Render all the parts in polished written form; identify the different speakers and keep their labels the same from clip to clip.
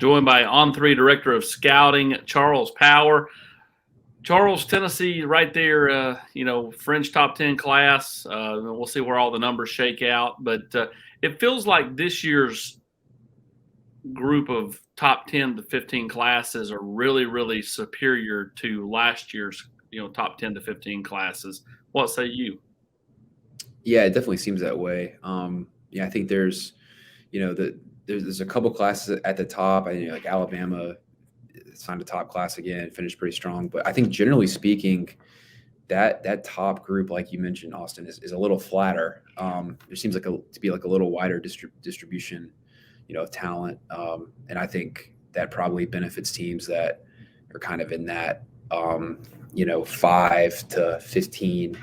Speaker 1: Joined by On3 Director of Scouting, Charles Power. Charles, Tennessee, right there, fringe top 10 class. We'll see where all the numbers shake out. But it feels like this year's group of top 10 to 15 classes are really, really superior to last year's, top 10 to 15 classes. What say you?
Speaker 2: Yeah, it definitely seems that way. I think there's a couple classes at the top. I think like Alabama signed a top class again, finished pretty strong. But I think generally speaking, that top group, like you mentioned, Austin, is a little flatter. There seems like to be like a little wider distribution, of talent. And I think that probably benefits teams that are kind of in that 5 to 15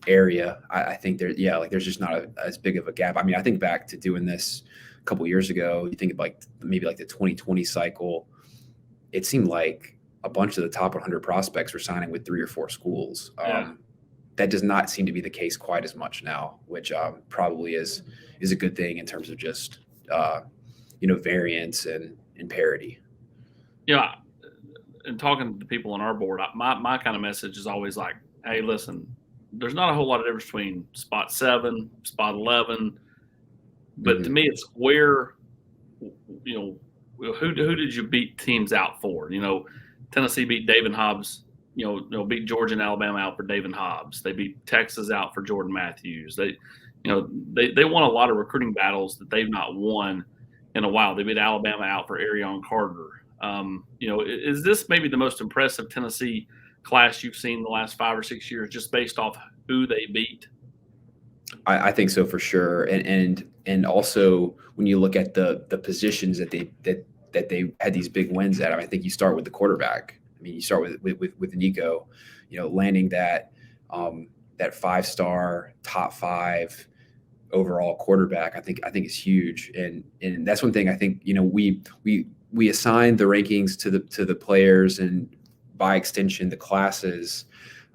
Speaker 2: area. I think there's just not as big of a gap. I mean, I think back to doing this a couple years ago. You think of maybe the 2020 cycle. It seemed like a bunch of the top 100 prospects were signing with 3 or 4 schools.
Speaker 1: Yeah.
Speaker 2: That does not seem to be the case quite as much now, which probably is a good thing in terms of just variance and parity.
Speaker 1: Yeah, and talking to people on our board, my kind of message is always like, hey, listen, there's not a whole lot of difference between spot 7, spot 11, but to me, it's where, who did you beat teams out for? Tennessee beat David Hobbs, beat Georgia and Alabama out for David Hobbs. They beat Texas out for Jordan Matthews. They won a lot of recruiting battles that they've not won in a while. They beat Alabama out for Arion Carter. Is this maybe the most impressive Tennessee class you've seen in the last 5 or 6 years, just based off who they beat?
Speaker 2: I think so for sure, and also when you look at the positions that they had these big wins at, I think you start with the quarterback. I mean, you start with Nico, landing that 5-star top 5 overall quarterback. I think is huge, and that's one thing I think we assign the rankings to the players and by extension the classes.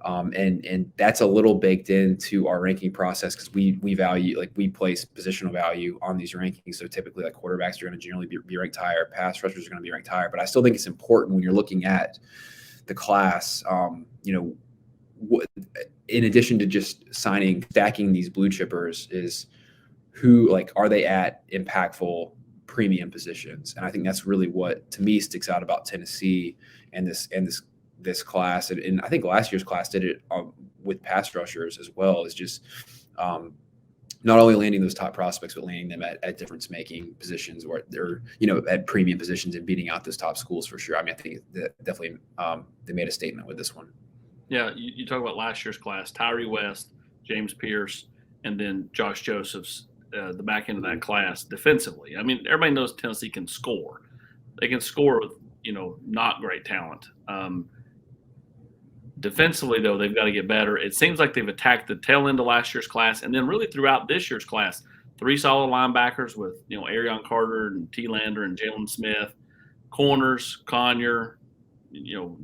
Speaker 2: And that's a little baked into our ranking process because we value, we place positional value on these rankings. So typically, quarterbacks are going to generally be ranked higher, pass rushers are going to be ranked higher. But I still think it's important when you're looking at the class, in addition to just stacking these blue chippers, is who are they at impactful premium positions. And I think that's really what to me sticks out about Tennessee and this class, and I think last year's class did it with pass rushers as well. Is just not only landing those top prospects, but landing them at difference-making positions where they're at premium positions and beating out those top schools for sure. I mean, I think that definitely they made a statement with this one.
Speaker 1: Yeah, you talk about last year's class: Tyree West, James Pierce, and then Josh Josephs, the back end of that class defensively. I mean, everybody knows Tennessee can score. They can score with not great talent. Defensively, though, they've got to get better. It seems like they've attacked the tail end of last year's class, and then really throughout this year's class, 3 solid linebackers with Arion Carter and T. Lander and Jalen Smith, corners Conyer,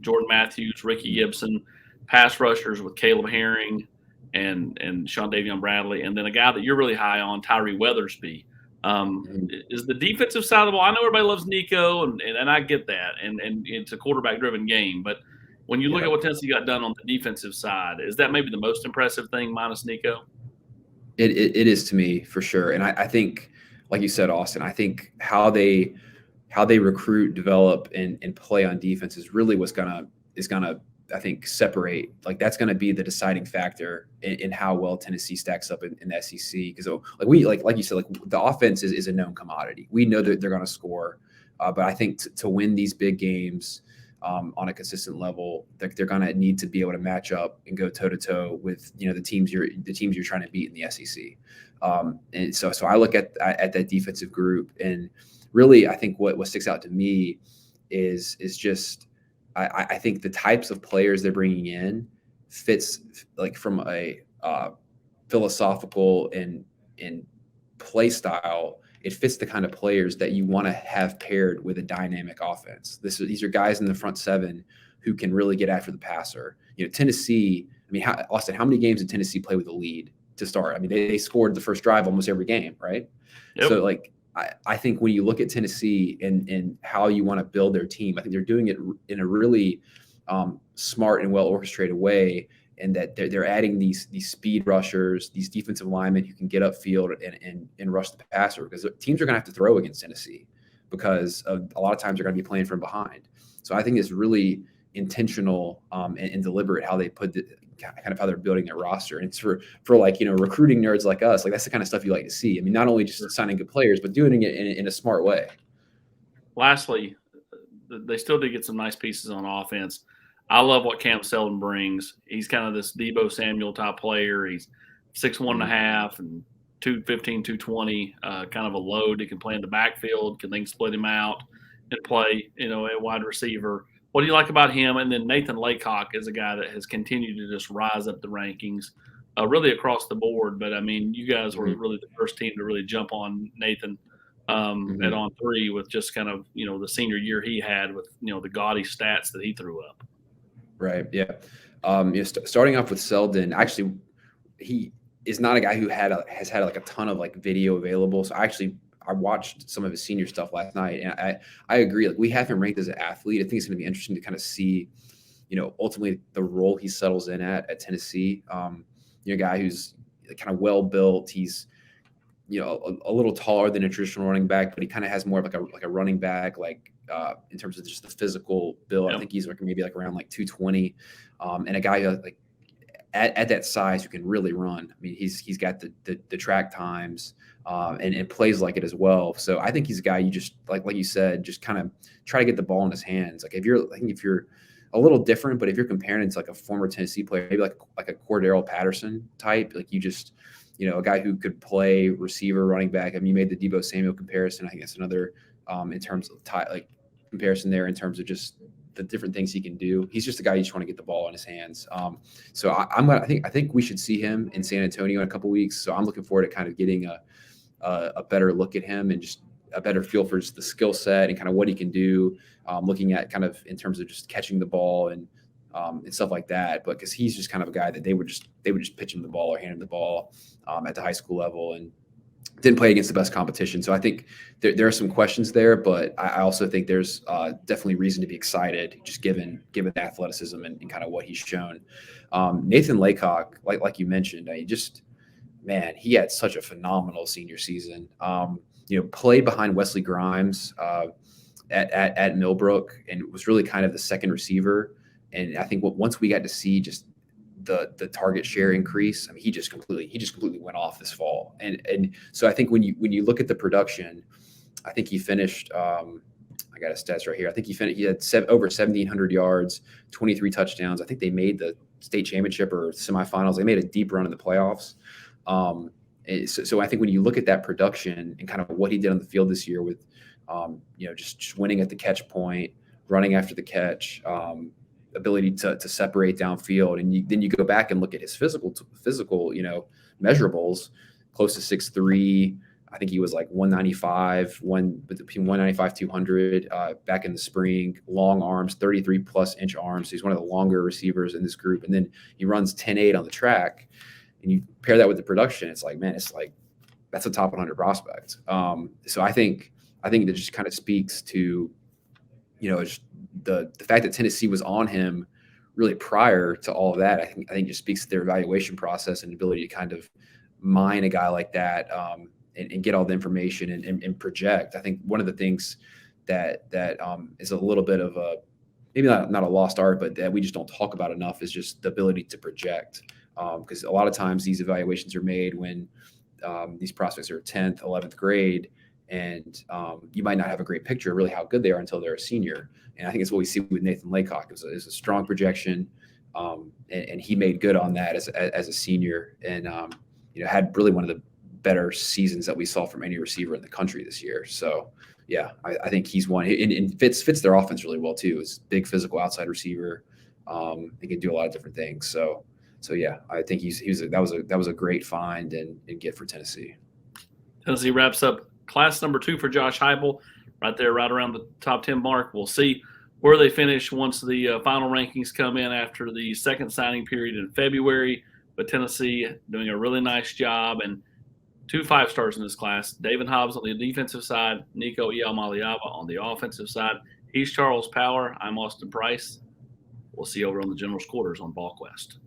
Speaker 1: Jordan Matthews, Ricky Gibson, pass rushers with Caleb Herring and Sean Davion Bradley, and then a guy that you're really high on, Tyree Weathersby. Is the defensive side of the ball? I know everybody loves Nico, and I get that, and it's a quarterback-driven game, but when you look at what Tennessee got done on the defensive side, is that maybe the most impressive thing minus Nico?
Speaker 2: It is to me for sure, and I think, like you said, Austin, I think how they recruit, develop, and play on defense is really what's gonna I think separate. That's gonna be the deciding factor in how well Tennessee stacks up in the SEC. Because like you said, the offense is a known commodity. We know that they're gonna score, but I think to win these big games on a consistent level, they're going to need to be able to match up and go toe to toe with the teams you're trying to beat in the SEC. And so I look at that defensive group, and really I think what sticks out to me is just I think the types of players they're bringing in fits from a philosophical and play style. It fits the kind of players that you want to have paired with a dynamic offense. These are guys in the front 7 who can really get after the passer. Tennessee, I mean, Austin, how many games did Tennessee play with a lead to start? I mean, they scored the first drive almost every game, right?
Speaker 1: Yep.
Speaker 2: So I think when you look at Tennessee and how you want to build their team, I think they're doing it in a really smart and well orchestrated way, and that they're adding these speed rushers, these defensive linemen who can get upfield and rush the passer, because teams are going to have to throw against Tennessee because a lot of times they're going to be playing from behind. So I think it's really intentional and deliberate how they put kind of how they're building their roster. And it's for like, recruiting nerds like us, like that's the kind of stuff you like to see. I mean, not only just signing good players, but doing it in a smart way.
Speaker 1: Lastly, they still did get some nice pieces on offense. I love what Cam Seldon brings. He's kind of this Deebo Samuel type player. He's 6'1.5" and 215, 220, kind of a load. He can play in the backfield, can then split him out and play, a wide receiver. What do you like about him? And then Nathan Laycock is a guy that has continued to just rise up the rankings really across the board. But, I mean, you guys were really the first team to really jump on Nathan at On3 with just kind of, the senior year he had with, the gaudy stats that he threw up.
Speaker 2: Right, yeah. Starting off with Seldon, actually, he is not a guy who has had like a ton of like video available. So I watched some of his senior stuff last night, and I agree. Like, we have him ranked as an athlete. I think it's going to be interesting to kind of see, ultimately the role he settles in at Tennessee. A guy who's kind of well built. He's a little taller than a traditional running back, but he kind of has more of like a running back, in terms of just the physical build. Yep. I think he's maybe around 220, and a guy who, at that size, who can really run. I mean, he's got the track times, and plays like it as well. So I think he's a guy you just like you said, just kind of try to get the ball in his hands. Like, if you're a little different, but if you're comparing it to a former Tennessee player, maybe like a Cordero Patterson type, a guy who could play receiver, running back. I mean, you made the Deebo Samuel comparison. I think that's another in terms of comparison there, in terms of just the different things he can do. He's just a guy you just want to get the ball in his hands. So I think we should see him in San Antonio in a couple weeks. So I'm looking forward to kind of getting a better look at him and just a better feel for just the skill set and kind of what he can do. Looking at kind of in terms of just catching the ball and stuff like that. But because he's just kind of a guy that they would just pitch him the ball or hand him the ball at the high school level, and didn't play against the best competition. So I think there are some questions there, but I also think there's definitely reason to be excited, just given the athleticism and kind of what he's shown. Nathan Laycock, like you mentioned, he had such a phenomenal senior season. Played behind Wesley Grimes at Millbrook, and was really kind of the second receiver. And I think once we got to see just the target share increase, I mean, he just completely went off this fall. And so I think when you look at the production, I think he finished. I got his stats right here. I think he had over 1,700 yards, 23 touchdowns. I think they made the state championship or semifinals. They made a deep run in the playoffs. So I think when you look at that production and kind of what he did on the field this year with, just winning at the catch point, running after the catch, ability to separate downfield, and then you go back and look at his physical, measurables, close to 6'3". I think he was 195, between 195, 200 back in the spring. Long arms, 33 plus inch arms. So he's one of the longer receivers in this group. And then he runs 10.8 on the track, and you pair that with the production, it's that's a top 100 prospect. So I think that just kind of speaks to, the fact that Tennessee was on him really prior to all of that. I think just speaks to their evaluation process and ability to kind of mine a guy like that, and get all the information and project. I think one of the things that is a little bit of a, maybe not a lost art, but that we just don't talk about enough, is just the ability to project. Because a lot of times these evaluations are made when these prospects are 10th, 11th grade, and you might not have a great picture of really how good they are until they're a senior. And I think it's what we see with Nathan Laycock. It was a strong projection, and he made good on that as a senior, and had really one of the better seasons that we saw from any receiver in the country this year. So yeah, I think he's one, and fits their offense really well too. He's a big physical outside receiver. He can do a lot of different things. So yeah, I think that was a great find and get for Tennessee.
Speaker 1: Tennessee wraps up class number 2 for Josh Heupel, right there, right around the top 10 mark. We'll see where they finish once the final rankings come in after the second signing period in February. But Tennessee doing a really nice job, and 2 5-stars in this class. David Hobbs on the defensive side, Nico Iamaliava on the offensive side. He's Charles Power. I'm Austin Price. We'll see you over on the General's Quarters on Volquest.